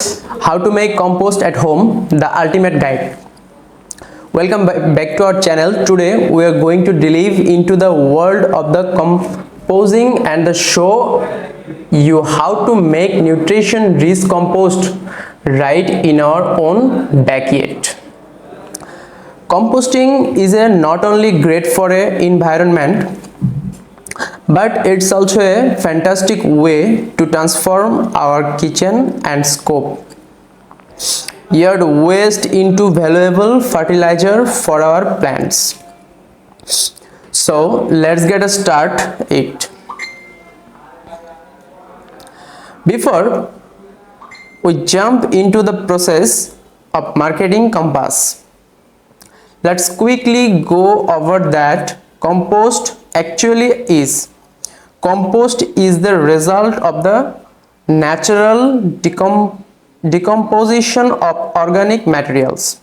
How to make compost at home, the ultimate guide. Welcome back to our channel. Today we are going to delve into the world of the composing and the show you how to make nutrition rich compost right in our own backyard. Composting is not only great for a environment, but it's also a fantastic way to transform our kitchen and scope yard waste into valuable fertilizer for our plants. So let's get a start it. Before we jump into the process of marketing Compass, let's quickly go over that compost actually is. Compost is the result of the natural decomposition of organic materials.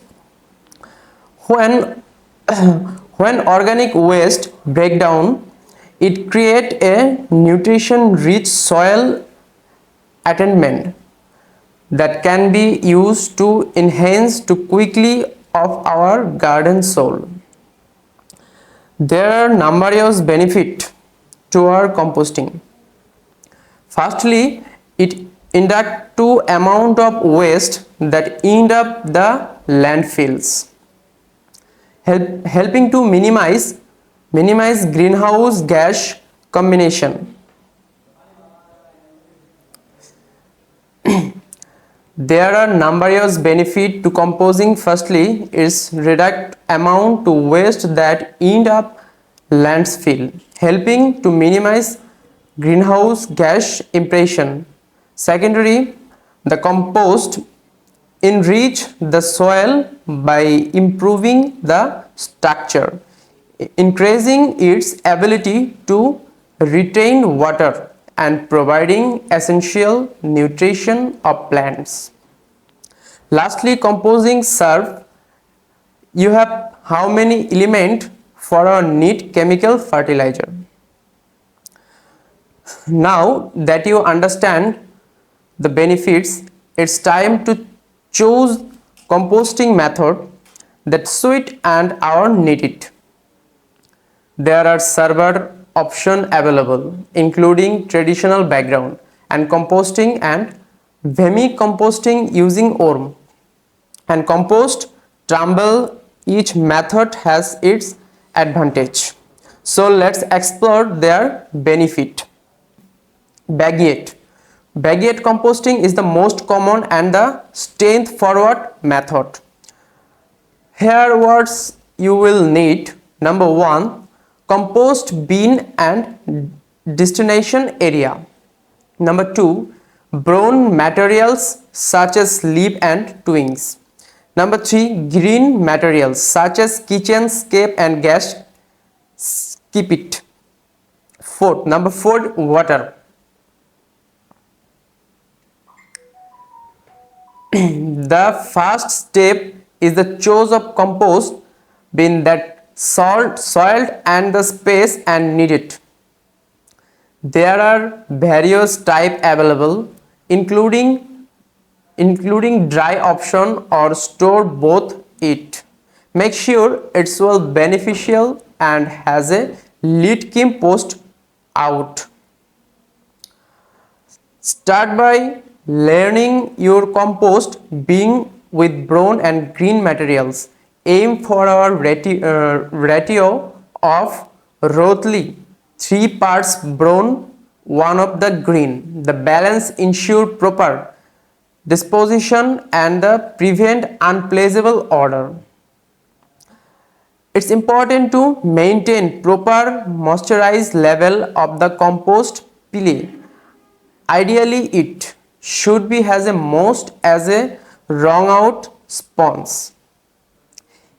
When, when organic waste break down, it creates a nutrition-rich soil attachment that can be used to enhance to quickly of our garden soil. There are numerous benefits to our composting. Firstly, it inducts to amount of waste that end up the landfills, helping to minimize greenhouse gas combination. There are numerous benefits to composting. Firstly, it's reduct amount to waste that end up landfill, helping to minimize greenhouse gas emission. Secondly, the compost enrich the soil by improving the structure, increasing its ability to retain water and providing essential nutrition of plants. Lastly, composting serve you have how many elements for a neat chemical fertilizer. Now that you understand the benefits, it's time to choose composting method that suit and our needed. There are several options available, including traditional background and composting and vermicomposting using worm and compost tumble. Each method has its advantage. So let's explore their benefit. Backyard composting is the most common and the strength forward method. Here what you will need: number 1, compost bin and destination area. Number 2, brown materials such as leaf and twigs. Number 3, green materials such as kitchen scape and gas skip it. Number 4, water. The first step is the choice of compost bin that soiled and the space and needed. There are various types available, including dry option or store both it. Make sure it's well beneficial and has a lead compost out. Start by layering your compost bin with brown and green materials. Aim for our ratio of roughly 3 parts brown, 1 of the green. The balance ensure proper disposition and prevent unpleasant odor. It's important to maintain proper moisturized level of the compost pile. Ideally, it should be has a most as a wrung out sponge.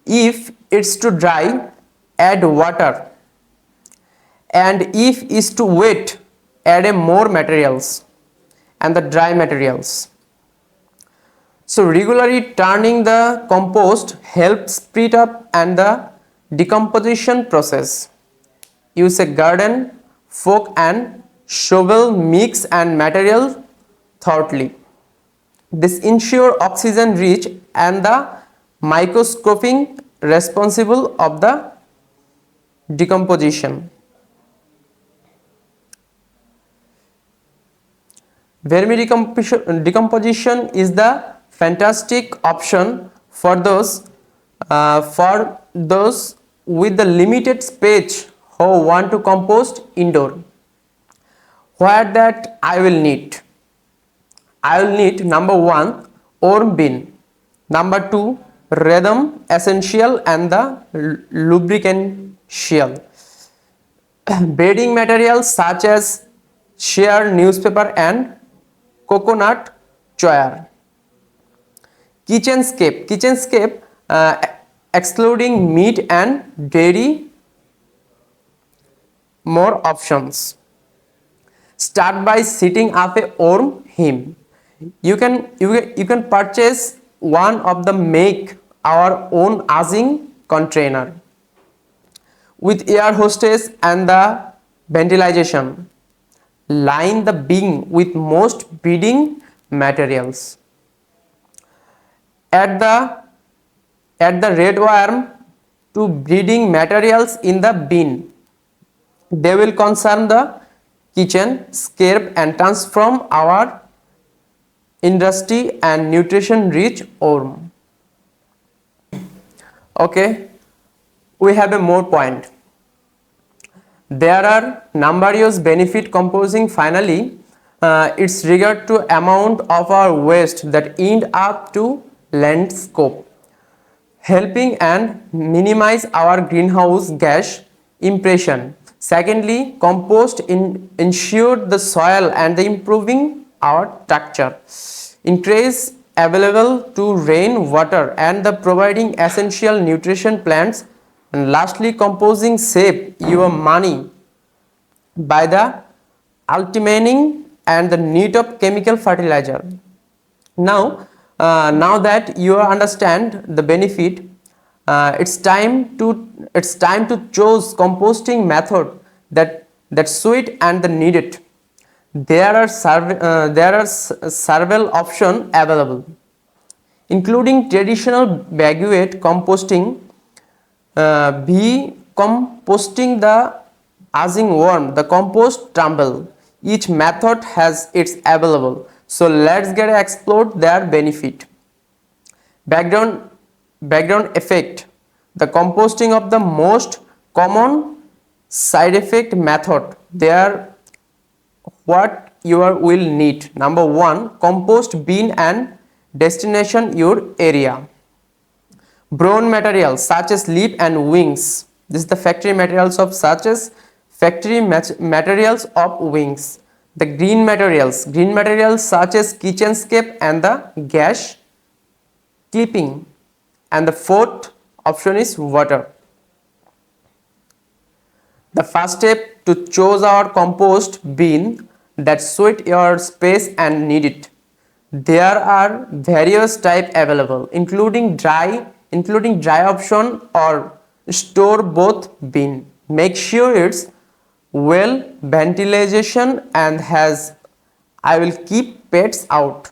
If it's too dry, add water, and if it's too wet, add a more materials and the dry materials. So regularly turning the compost helps speed up and the decomposition process. Use a garden fork and shovel, mix and material thoroughly. This ensure oxygen reach and the microscoping responsible of the decomposition. Vermidecomposition is the fantastic option for those with the limited space who want to compost indoor. Where that I will need number 1 worm bin, number 2 rhythm essential and the lubricant shell. Bedding materials such as share newspaper and coconut coir. Kitchenscape excluding meat and dairy, more options. Start by setting up a worm him. You can purchase one of the make our own azing container with air hostess and the ventilation. Line the bin with most bedding materials. Add the red worm to breeding materials in the bin. They will concern the kitchen scape and transform our industry and nutrition rich worm. Okay, we have a more point. There are numerous benefit composing. Finally, it's regard to amount of our waste that end up to landscape, helping and minimize our greenhouse gas impression. Secondly, compost ensure the soil and the improving our structure, increase available to rain water and the providing essential nutrition plants. And lastly, composing save your money by the ultimating and the need of chemical fertilizer. Now that you understand the benefit, it's time to choose composting method that suit and the needed. There are several options available, including traditional baguette composting, composting the azing worm, the compost tumble. Each method has its available. So let's get explore their benefit. Background effect. The composting of the most common side effect method. They are what you will need. Number 1, compost bin and destination your area. Brown materials such as leaf and wings. This is the factory materials of such as materials of wings. The green materials such as kitchenscape and the gas clipping. And the fourth option is water. The first step to choose our compost bin that suit your space and need it. There are various types available, including dry option or store both bin. Make sure it's well ventilation and has I will keep pets out.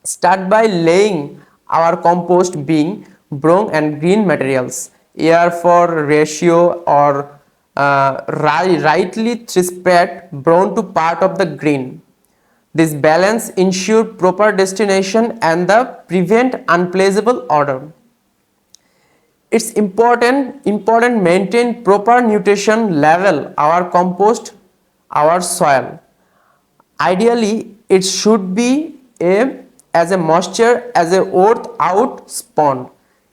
Start by laying our compost bin brown and green materials, air for ratio or rightly spread brown to part of the green. This balance ensure proper destination and the prevent unplaceable odor. It's important maintain proper nutrition level our compost, our soil. Ideally, it should be as a moisture as a earth out spawn.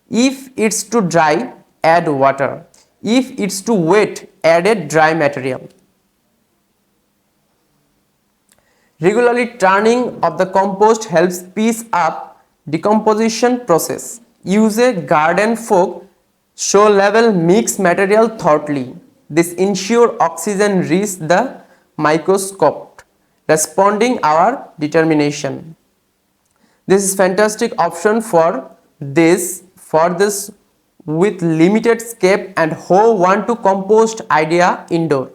If it's too dry, add water. If it's too wet, add a dry material. Regularly turning of the compost helps speed up decomposition process. Use a garden fork, show level mix material thoroughly. This ensure oxygen reach the microscope, responding our determination. This is fantastic option for this with limited scape and who want to compost idea indoor.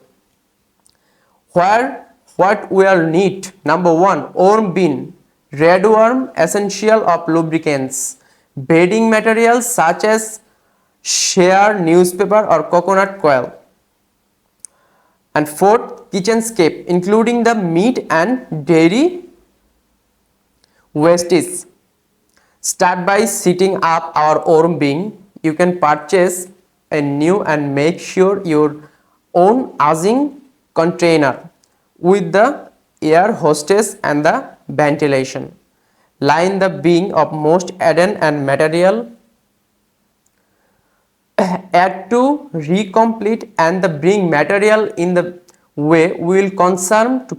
What we will need: number 1, worm bin. Red worm essential of lubricants. Bedding materials such as share, newspaper or coconut coil. And fourth, kitchenscape including the meat and dairy wastage. Start by setting up our own bin. You can purchase a new and make sure your own aging container with the air hostess and the ventilation. Line the bin of most add-on and material. Add to recomplete and the bring material in the way will concern to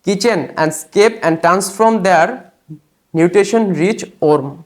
kitchen and scape and transform their nutrition rich worm.